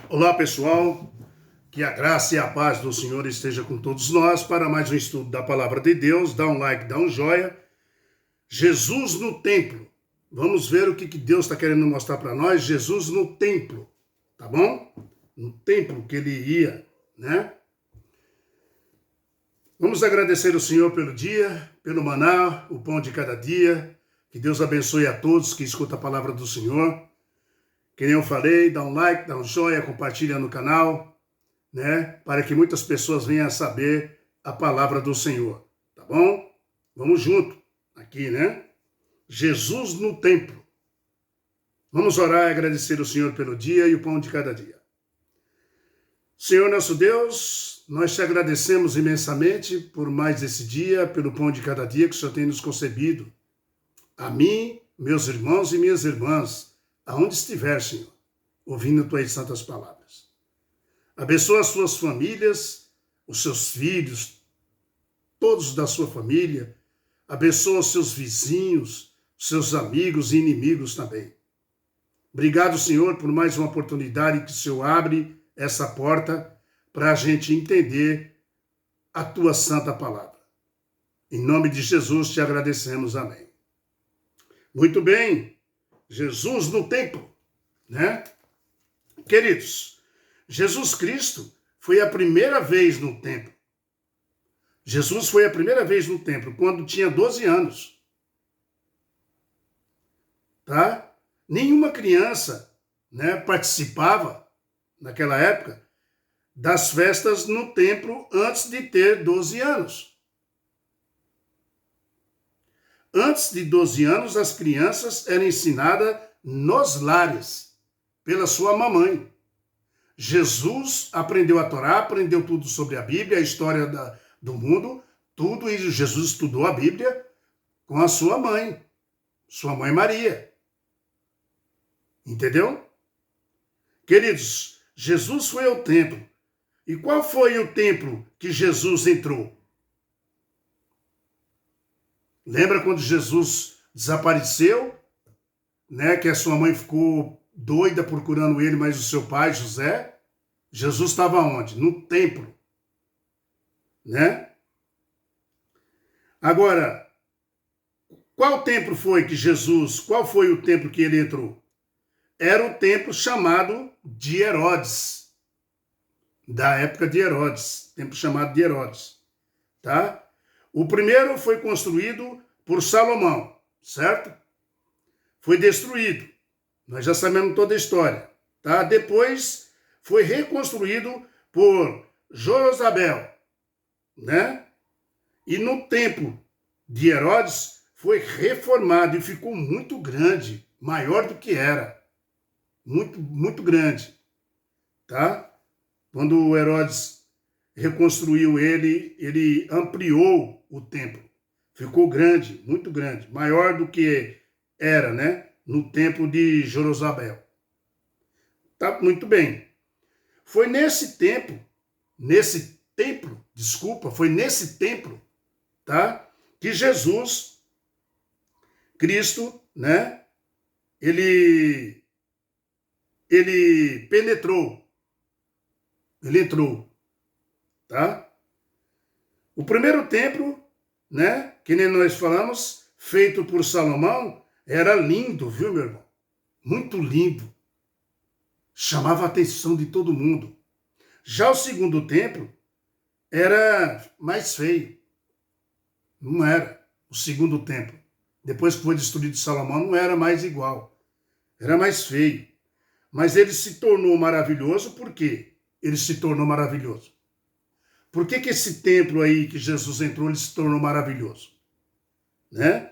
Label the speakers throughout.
Speaker 1: Olá, pessoal, que a graça e a paz do Senhor esteja com todos nós para mais um estudo da Palavra de Deus. Dá um like, dá um joia. Jesus no templo. Vamos ver o que Deus está querendo mostrar para nós. Jesus no templo, tá bom? No templo que ele ia, né? Vamos agradecer ao Senhor pelo dia, pelo maná, o pão de cada dia. Que Deus abençoe a todos que escutam a palavra do Senhor. Que nem eu falei, dá um like, dá um joinha, compartilha no canal, né? Para que muitas pessoas venham a saber a palavra do Senhor, tá bom? Vamos junto aqui, né? Jesus no templo. Vamos orar e agradecer ao Senhor pelo dia e o pão de cada dia. Senhor nosso Deus, nós te agradecemos imensamente por mais esse dia, pelo pão de cada dia que o Senhor tem nos concebido. A mim, meus irmãos e minhas irmãs, aonde estiver, Senhor, ouvindo tuas santas palavras. Abençoa as suas famílias, os seus filhos, todos da sua família. Abençoa os seus vizinhos, os seus amigos e inimigos também. Obrigado, Senhor, por mais uma oportunidade que o Senhor abre essa porta para a gente entender a tua santa palavra. Em nome de Jesus te agradecemos. Amém. Muito bem. Jesus no templo, né? Queridos, Jesus Cristo foi a primeira vez no templo. Jesus foi a primeira vez no templo quando tinha 12 anos. Tá? Nenhuma criança, né, participava, naquela época, das festas no templo antes de ter 12 anos. Antes de 12 anos, as crianças eram ensinadas nos lares, pela sua mamãe. Jesus aprendeu a Torá, aprendeu tudo sobre a Bíblia, a história do mundo, tudo, e Jesus estudou a Bíblia com a sua mãe Maria. Entendeu? Queridos, Jesus foi ao templo. E qual foi o templo que Jesus entrou? Lembra quando Jesus desapareceu, né? Que a sua mãe ficou doida procurando ele, mas o seu pai, José, Jesus estava onde? No templo, né? Agora, qual templo foi que Jesus, qual foi o templo que ele entrou? Era o templo chamado de Herodes, da época de Herodes, templo chamado de Herodes, tá? O primeiro foi construído por Salomão, certo? Foi destruído. Nós já sabemos toda a história, tá? Depois foi reconstruído por Zorobabel, né? E no tempo de Herodes foi reformado e ficou muito grande, maior do que era. Muito, muito grande, tá? Quando Herodes reconstruiu ele ampliou o templo. Ficou grande, muito grande, maior do que era, né? No tempo de Zorobabel. Tá muito bem. Foi nesse templo, foi nesse templo, tá? Que Jesus Cristo, né? Ele penetrou. Ele entrou, tá? O primeiro templo, né, que nem nós falamos, feito por Salomão, era lindo, viu, meu irmão? Muito lindo. Chamava a atenção de todo mundo. Já o segundo templo era mais feio. Não era o segundo templo. Depois que foi destruído Salomão, não era mais igual. Era mais feio. Mas ele se tornou maravilhoso, por quê? Ele se tornou maravilhoso. Por que esse templo aí que Jesus entrou, ele se tornou maravilhoso? Né?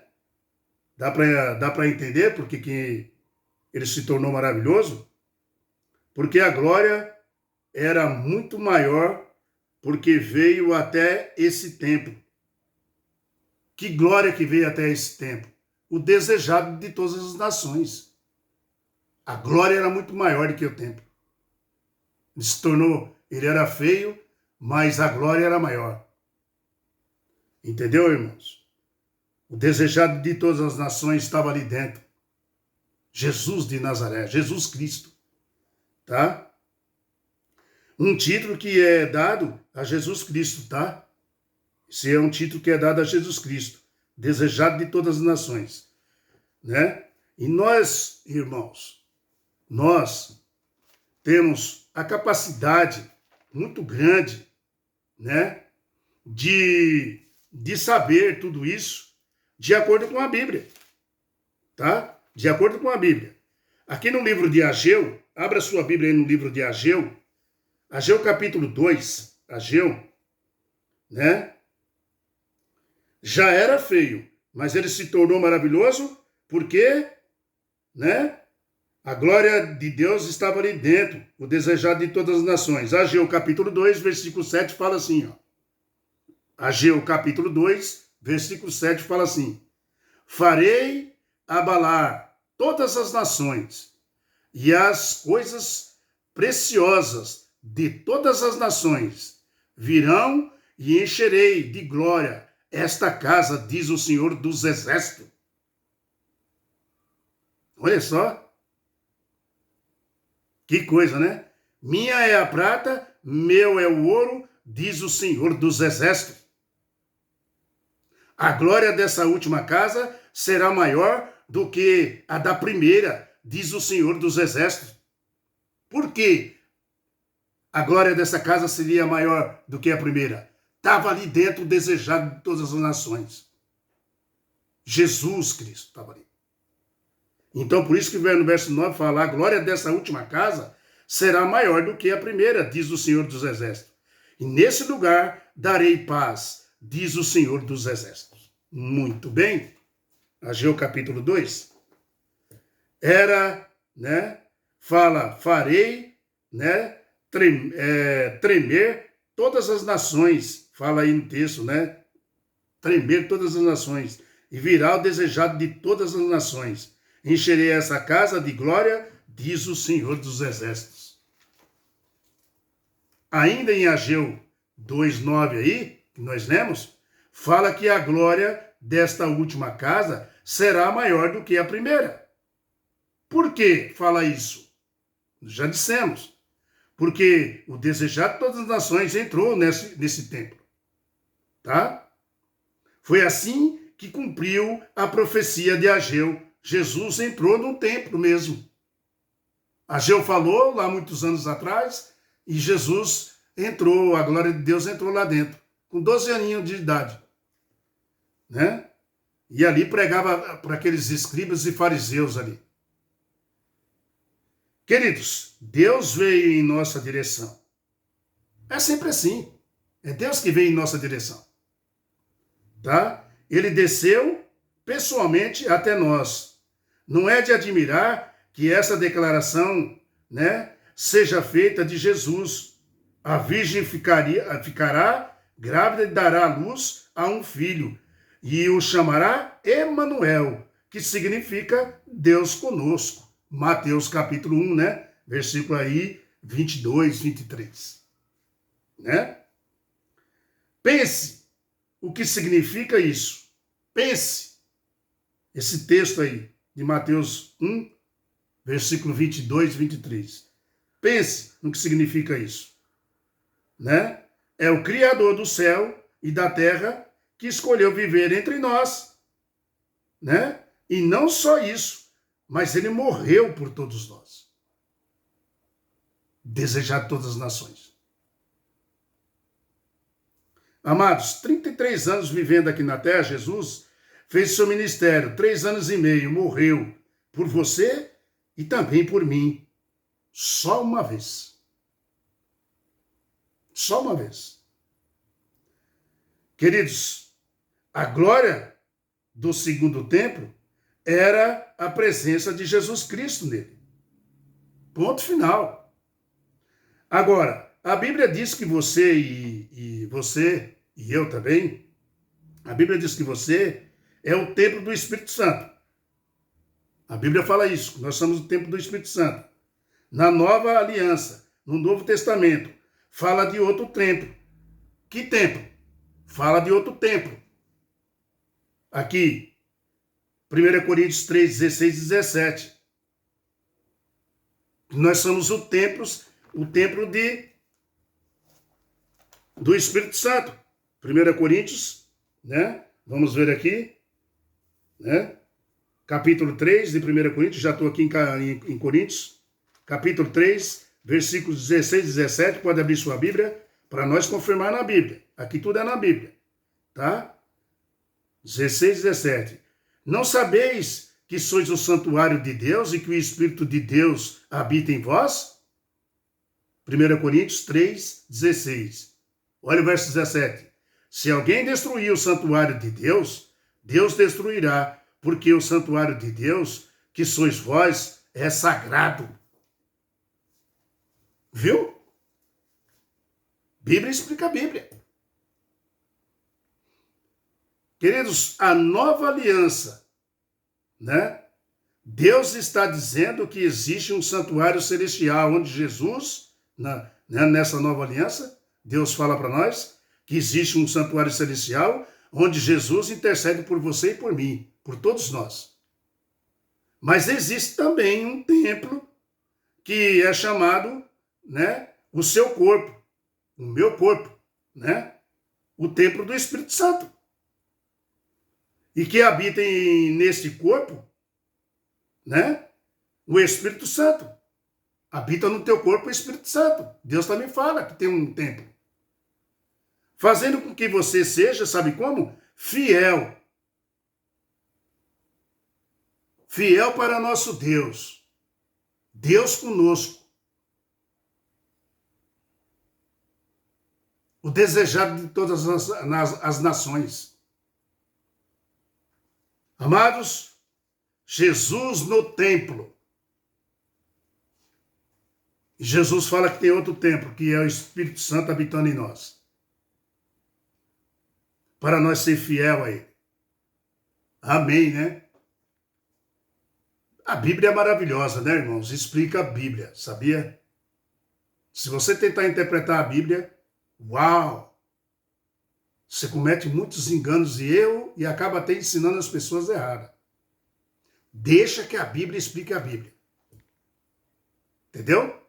Speaker 1: Dá para entender por que ele se tornou maravilhoso? Porque a glória era muito maior, porque veio até esse templo. Que glória que veio até esse templo? O desejado de todas as nações. A glória era muito maior do que o templo. Ele era feio, mas a glória era maior. Entendeu, irmãos? O desejado de todas as nações estava ali dentro. Jesus de Nazaré, Jesus Cristo, tá? Um título que é dado a Jesus Cristo, tá? Esse é um título que é dado a Jesus Cristo, desejado de todas as nações, né? E nós, irmãos, nós temos a capacidade muito grande, né, de saber tudo isso de acordo com a Bíblia, tá? De acordo com a Bíblia. Aqui no livro de Ageu, abra sua Bíblia aí no livro de Ageu, Ageu capítulo 2, Ageu, né? Já era feio, mas ele se tornou maravilhoso porque, né? A glória de Deus estava ali dentro, o desejado de todas as nações. Ageu capítulo 2, versículo 7 fala assim, ó. Ageu capítulo 2, versículo 7 fala assim: farei abalar todas as nações, e as coisas preciosas de todas as nações virão e encherei de glória esta casa, diz o Senhor dos Exércitos. Olha só. Que coisa, né? Minha é a prata, meu é o ouro, diz o Senhor dos Exércitos. A glória dessa última casa será maior do que a da primeira, diz o Senhor dos Exércitos. Por quê? A glória dessa casa seria maior do que a primeira. Estava ali dentro o desejado de todas as nações. Jesus Cristo estava ali. Então, por isso que no verso 9 fala, a glória dessa última casa será maior do que a primeira, diz o Senhor dos Exércitos. E nesse lugar darei paz, diz o Senhor dos Exércitos. Muito bem. Ageu capítulo 2. Era, né, fala, farei, né, tremer todas as nações. Fala aí no texto, né? Tremer todas as nações. E virá o desejado de todas as nações. Encherei essa casa de glória, diz o Senhor dos Exércitos. Ainda em Ageu 2:9 aí, que nós lemos, fala que a glória desta última casa será maior do que a primeira. Por que fala isso? Já dissemos. Porque o desejado de todas as nações entrou nesse templo. Tá? Foi assim que cumpriu a profecia de Ageu. Jesus entrou no templo mesmo. Ageu falou lá muitos anos atrás e Jesus entrou, a glória de Deus entrou lá dentro, com 12 aninhos de idade. Né? E ali pregava para aqueles escribas e fariseus ali. Queridos, Deus veio em nossa direção. É sempre assim. É Deus que veio em nossa direção. Tá? Ele desceu pessoalmente até nós. Não é de admirar que essa declaração, né, seja feita de Jesus. A virgem ficará grávida e dará à luz a um filho, e o chamará Emanuel, que significa Deus conosco. Mateus capítulo 1, né, versículo aí 22, 23. Né? Pense o que significa isso. Pense esse texto aí de Mateus 1, versículo 22 e 23. Pense no que significa isso. Né? É o Criador do céu e da terra que escolheu viver entre nós. Né? E não só isso, mas ele morreu por todos nós. Desejado todas as nações. Amados, 33 anos vivendo aqui na terra, Jesus fez seu ministério, 3 anos e meio, morreu por você e também por mim. Só uma vez. Só uma vez. Queridos, a glória do segundo templo era a presença de Jesus Cristo nele. Ponto final. Agora, a Bíblia diz que você e eu também, a Bíblia diz que você é o templo do Espírito Santo. A Bíblia fala isso, nós somos o templo do Espírito Santo. Na Nova Aliança, no Novo Testamento, fala de outro templo. Que templo? Fala de outro templo. Aqui, 1 Coríntios 3, 16 e 17. Nós somos o templo do Espírito Santo. 1 Coríntios, né? Vamos ver aqui, né? Capítulo 3 de 1 Coríntios, já estou aqui em Coríntios, capítulo 3, versículos 16 e 17, pode abrir sua Bíblia, para nós confirmar na Bíblia. Aqui tudo é na Bíblia, tá? 16 e 17. Não sabeis que sois o santuário de Deus e que o Espírito de Deus habita em vós? 1 Coríntios 3, 16. Olha o verso 17. Se alguém destruir o santuário de Deus, Deus destruirá, porque o santuário de Deus, que sois vós, é sagrado. Viu? Bíblia explica a Bíblia. Queridos, a nova aliança, né? Deus está dizendo que existe um santuário celestial onde Jesus, nessa nova aliança, Deus fala para nós que existe um santuário celestial onde Jesus intercede por você e por mim, por todos nós. Mas existe também um templo que é chamado, né, o seu corpo, o meu corpo, né? O templo do Espírito Santo. E que habita nesse corpo, né? O Espírito Santo. Habita no teu corpo o Espírito Santo. Deus também fala que tem um templo. Fazendo com que você seja, sabe como? Fiel. Fiel para nosso Deus. Deus conosco. O desejado de todas as nações. Amados, Jesus no templo. Jesus fala que tem outro templo, que é o Espírito Santo habitando em nós. Para nós ser fiel a Ele. Amém, né? A Bíblia é maravilhosa, né, irmãos? Explica a Bíblia, sabia? Se você tentar interpretar a Bíblia, uau! Você comete muitos enganos e erros e acaba até ensinando as pessoas erradas. Deixa que a Bíblia explique a Bíblia. Entendeu?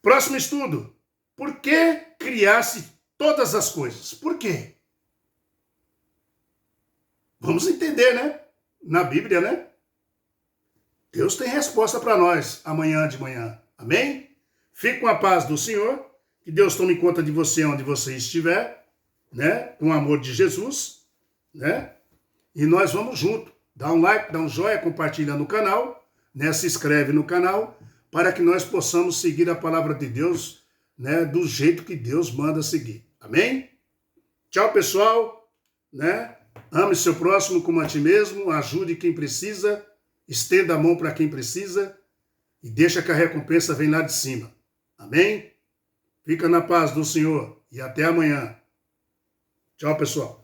Speaker 1: Próximo estudo. Por que criasse todas as coisas? Por quê? Vamos entender, né? Na Bíblia, né? Deus tem resposta para nós amanhã de manhã. Amém? Fique com a paz do Senhor. Que Deus tome conta de você onde você estiver, né? Com o amor de Jesus, né? E nós vamos junto. Dá um like, dá um joinha, compartilha no canal, né? Se inscreve no canal, para que nós possamos seguir a palavra de Deus, né? Do jeito que Deus manda seguir. Amém? Tchau, pessoal, né? Ame seu próximo como a ti mesmo, ajude quem precisa, estenda a mão para quem precisa e deixa que a recompensa venha lá de cima. Amém? Fica na paz do Senhor e até amanhã. Tchau, pessoal.